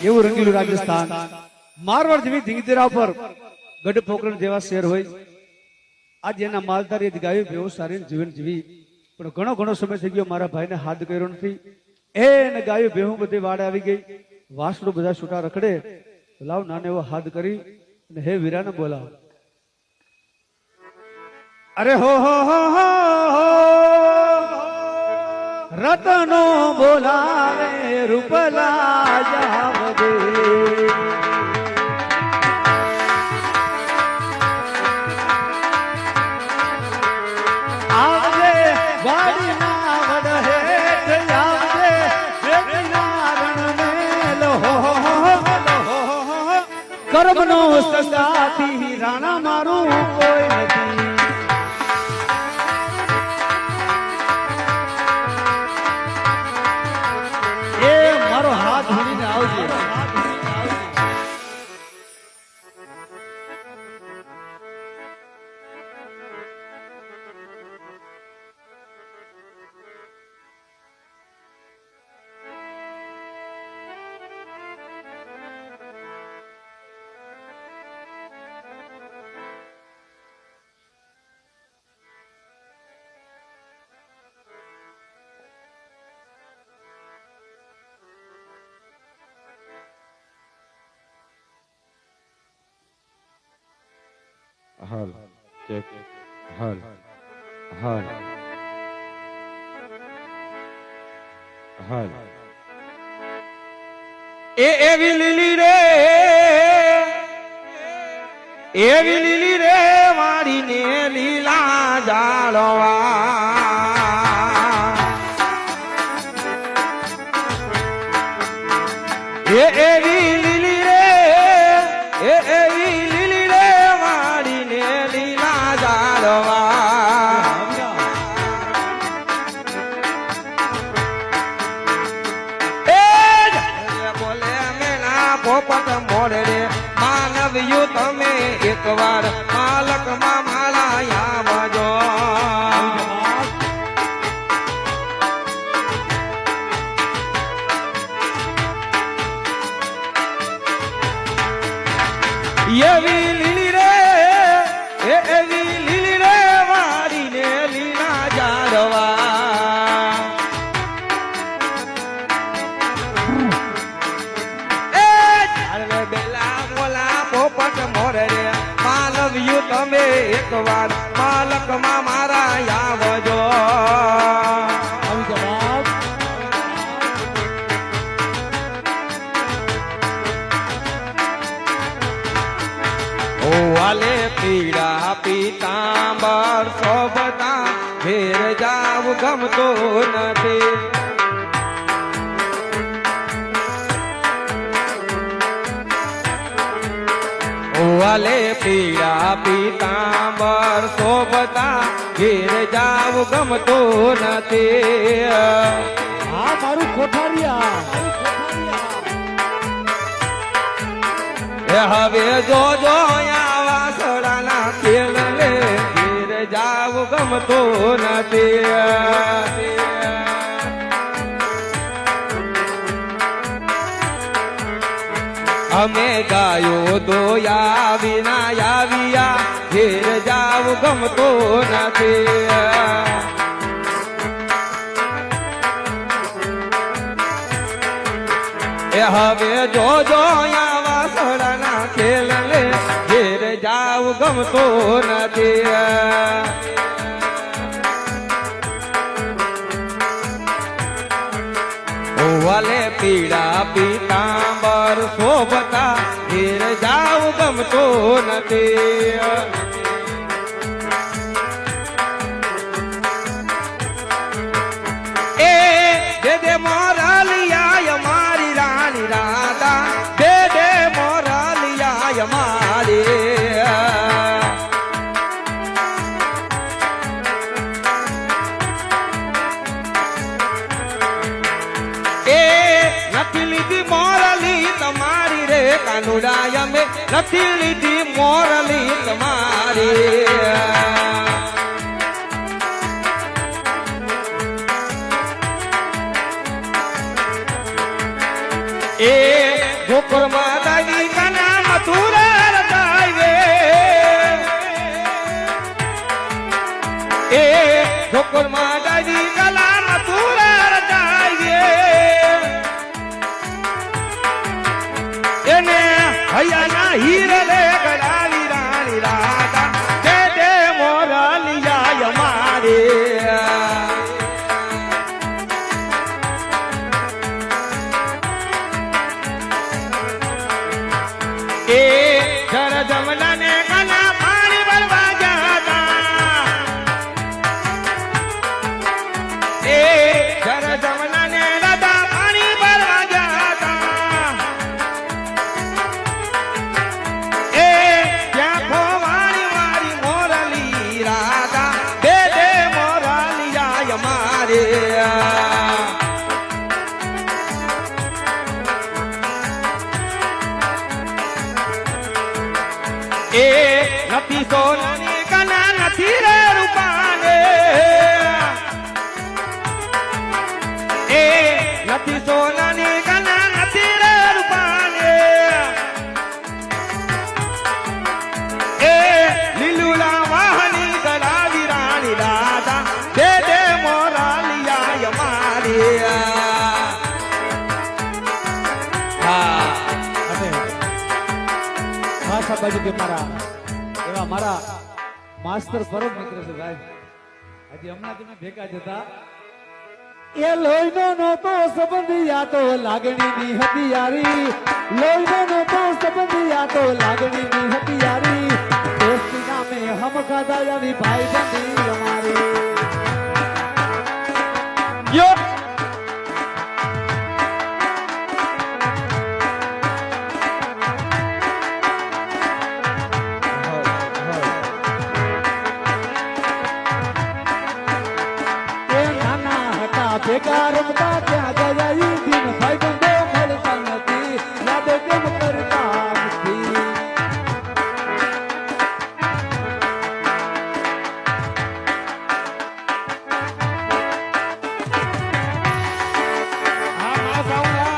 એવું રંગીલું રાજસ્થાન, મારવાડ જેવી ધીંગધીરા પર ગઢ પોકરણ જેવા શહેર હોય. આજ એના માલધારી ગાયો બેવું સારી જીવન જીવી, પણ ઘણો ઘણો સમય થઈ ગયો મારા ભાઈને હાથ કર્યો નથી. એને ગાયો બેહું બધી વાડે આવી ગઈ, વાસડું બધા છૂટા રખડે. લાવ નાને એવો હાથ કરી અને હે વીરાને બોલાવ. અરે હો રતનો બોલાવે રૂપલા જાવદે. આવજે વાડીના વડહેઠ આવજે બેટીના રણમેલ કર્મનો સંગાતી રાણા મારું કોઈ નથી. મારો હાથ ધરીને આવજે. હાલ ચેક હાલ હાલ હાલ. એવી લીલી રે, એવી લીલી રે વાડીને લીલા જાળવા. એવી લીલી રે, એવી લીલી રે વાડીને લીલા જાળવા. બોલે મેના પોપટ મોડે રે માનવ્યું તમે એકવાર માલક માં માળા આવજો. એવી લીલી રે, એવી લીલી રે વાડીને લીલા જાળવા. એ ઝાડવે બેલા બોલા પોપટ મોરે રે માનવ્યું તમે એકવાર માલક માં મારા આવજો. વાલે પીડા પીતાંબર શોભતા ઘેર જાવ ગમતો નથી. વાલે પીડા પીતાંબર શોભતા ઘેર જાવ ગમતો નથી. હા મારું કોઠારિયા. હવે જોજો વાસડાના ખેલ લે ઘેર જાવ ગમતો નથી. અમે ગાયો દોયા વિના આવ્યા ઘેર જાવ ગમતો નથી. હવે જોજો વાસડાના ખેલ લે ઘેર જાવ ગમતો નથી. વાલે પીડા પીતાંબર શોભતા ઘેર જાવ ગમતો નથી. એ દે મોરલિયા મારી રાણી રાધા, દે મોરલિયા મારી. એ નથી લીધી મોરલી તમારી રે કાનુડા, અમે નથી લીધી મોરલી તમારી. એ ગોકુળ માતાજી કના મથુરા રચાવે એ ગોકુળ માતાજી કલા મથુરા રચાવે એને હૈયાના હીરે લે ગડાવી રાણી રાધા દે દે મોરલિયા અમારે એ જર જમના ને કના પાણી ભરવા જાતા એ જર જમના ને રાધા પાણી ભરવા જાતા એ ત્યાં ખોવાણી મારી મોરલી રાધા દે દે મોરલિયા અમારે એ નથી સોનાની કના નથી રે રૂપાને એ નથી સોનાની કના નથી રે રૂપાને એ લીલુલા વાહની ગલાવી રાણી રાધા દે દે મોરાલિયા અમારી હા અને ખાસ આ બાજુ કે મારા એવા મારા માસ્ટર પરમ મિત્ર છે સાહેબ, હજી હમણાં તમે ભેગા જ હતા. એ લોહીનો નહોતો સંબંધી આ તો લાગણીની હતી યારી, લોહીનો નહોતો સંબંધી આ તો લાગણીની હતી યારી, દોસ્તી નામે હમ ખાધા આવી ભાઈ બંધી અમારી. યો ભેગા રમતા ત્યાં ગયા ઈ દિન ભાઈ બંધો મળતા નથી, યાદ કેમ કરતા નથી. હા હા સાઉલા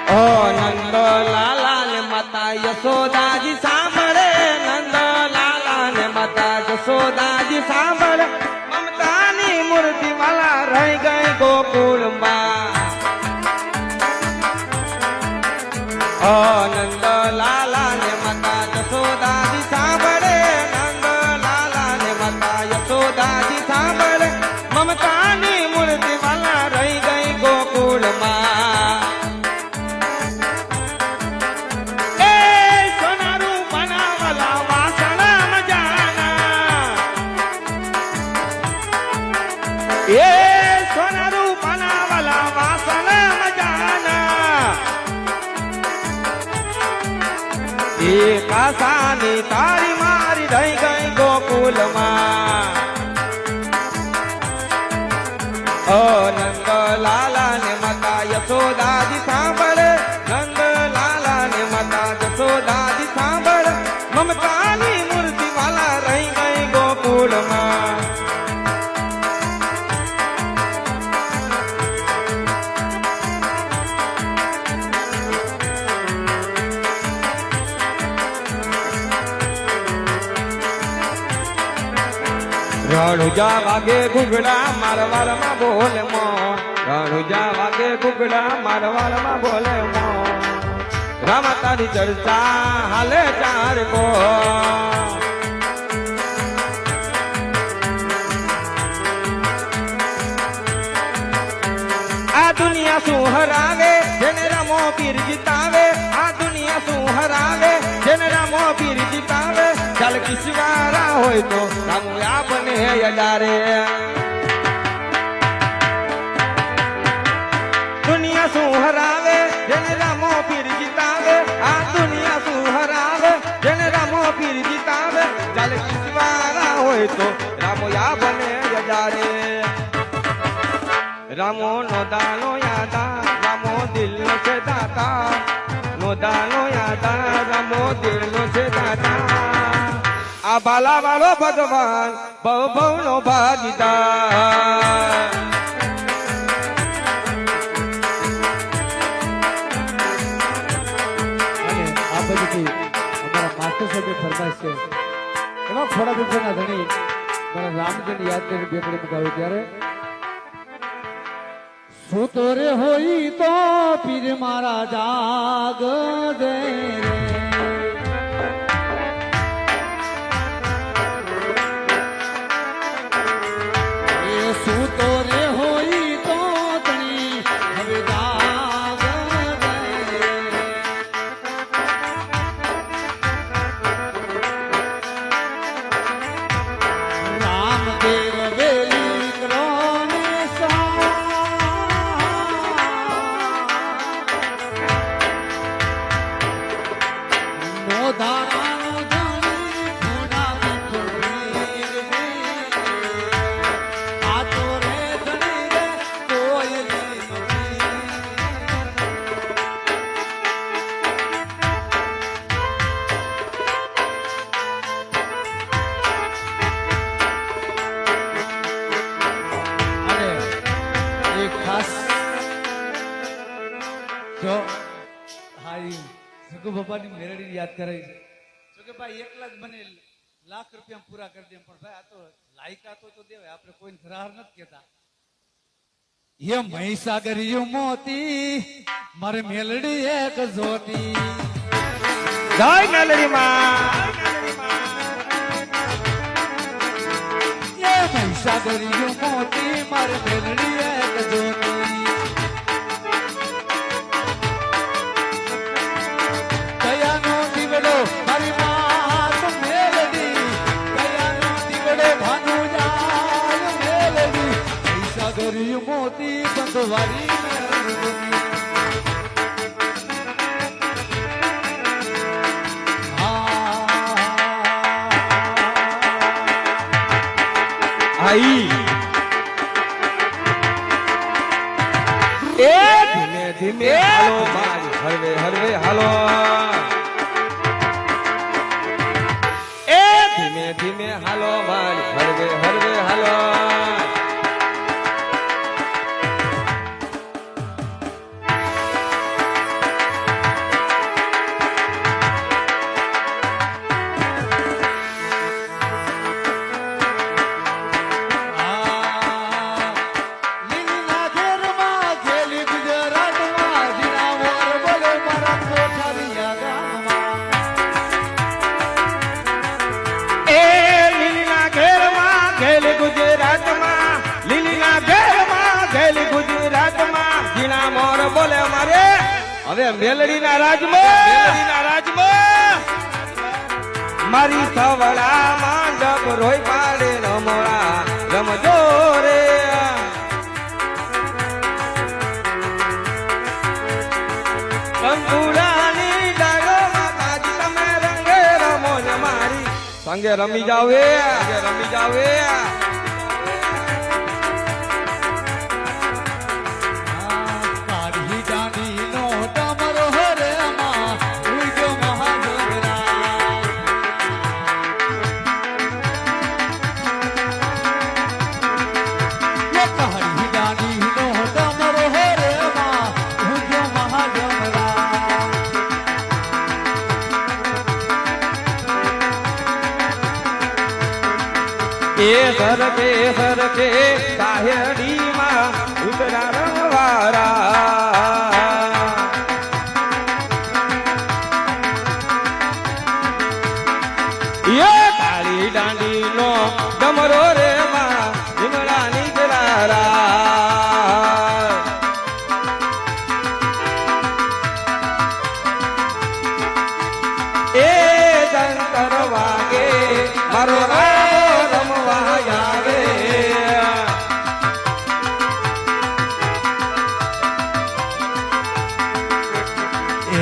ઓ નંદ લાલા ને માતા યશોદાજી સાંભળે, નંદ લાલા ને માતા યશોદાજી સાંભળે, મમતાની મૂર્તિ વાલા રહી ગઈ ગોકુળમાં. ઓ નંદ લાલા ને માતા યશોદાજી સાંભળે, નંદ લાલા ને માતા યશોદાજી સાંભળે, મમતાની મૂર્તિ વાલા રહી ગઈ ગોકુળમાં. એ સોના રૂપાના વાલા વાસણા મજાના એ કાસાની તારી મારી રહી ગઈ ગોકુલમાં. ઓ નંદ લાલા ને માતા યશોદાજી સાંભળે, નંદ લાલા ને માતા યશોદાજી સાંભળે, મમતાની મૂર્તિ વાલા રહી ગઈ ગોકુલમાં. રણુજા વાગે ઘૂઘડા મારવાડમાં બોલે મોન, રણુજા વાગે ઘૂઘડા મારવાડમાં બોલે મોન, રામા તારી ચર્ચા હાલે ચાર કો. આ દુનિયા શું હરાવે જેને રામો પીર જીતાવે, આ દુનિયા શું હરાવે જેને રામો પીર જીતાવે, ચાલ કિસવારા હોય તો રામો આ બને યડારે. દુનિયા શું હરાવે જેને રામો પીર જીતાવે, આ દુનિયા શું હરાવે જેને રામો પીર જીતાવે, ચાલ કિસવારા હોય તો રામો આ બને યડારે. રામો નો દાનો યાદા, રામો દિલનો છે દાતા નો દાનો યાદા રમો દિલનો છે દાતા આ બાલા વાળો ભગવાન ભવ ભવનો ભાગીદાર અને આ બધું અમારા માસ્ટર સાહેબે ફરમાઈશ છે એમાં થોડા દિવસોના ધણી મારા રામજન યાદ કરીને બે કડી મુકાવ્યું ત્યારે સુતો રે હોઈ તો પીર મારા જાગ દે રે એ સુતો રે હોઈ તો તણી હવે જાગ દે રામદેવ વેલી ક્રોને મોધારાનો જાણી ઘોડા વિઠોવીર આ તો રે ધણી રે કોયલી અને એક ખાસ જો હારી સગુ બાપાની મેરડી યાદ કરાઈ છે જો કે ભાઈ એકલા જ મને લાખ રૂપિયા પૂરા કરી દે પણ ભાઈ આ તો લાયકાતો તો દેવાય આપણે કોઈ ધરાર નથી કેતા એ મહીસાગરિયું મોતી મારે મેલડી એક જોતી જય મેલડી માં એ મહીસાગરિયું મોતી મારે મેલડી એક જોતી દયાનો દીવડો મારી માત મેલડી દયાનો દીવડો ભાનુજાલ મેલડી મહીસાગરિયું મોતી બંધવારી મેલડી આઈ એ ધીમે ધીમે હાલો મારી હરવે હરવે હાલો એ ધીમે ધીમે હાલો મારી હરવે હરવે હાલો લીલા ઘેરમાં ઘેલી ગુજરાતમાં જીનાવર બોલે મારા કોઠારીયા ગામમાં એ લીલીના ઘેરમાં ઘેલી ગુજરાતમાં લીલીના ઘેરમાં ઘેલી ગુજરાતમાં જીણા મોર બોલે મારે હવે મેલડીના રાજમાં મારી સવડામાં ડબ રોઈ પાડે રમોડા રમજો રે કંકુડાની ડાળો માતાજી તમે રંગે રમો ને મારી સંગે રમી જાવ રમી જાવ કાઢી દાંડીનો ડમરો હરેમાં ઉડ્યો મહાજોગરા કાઢી દાંડીનો ડમરો હરેમાં ઉડ્યો મહાજોગરા એ સરકે સાહેડીમાં ઉતરા રંગવારા એ કાળી દાંડીનો ડમરો રે માં લીમડાની ગરારા એ જંતર વાગે મારો રમવા આવે એ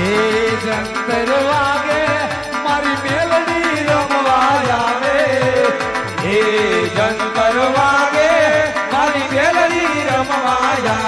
જંતર વાગે મારી મેલડી રમવા આવે એ જંતર વાગે મારી મેલડી રમવા આવે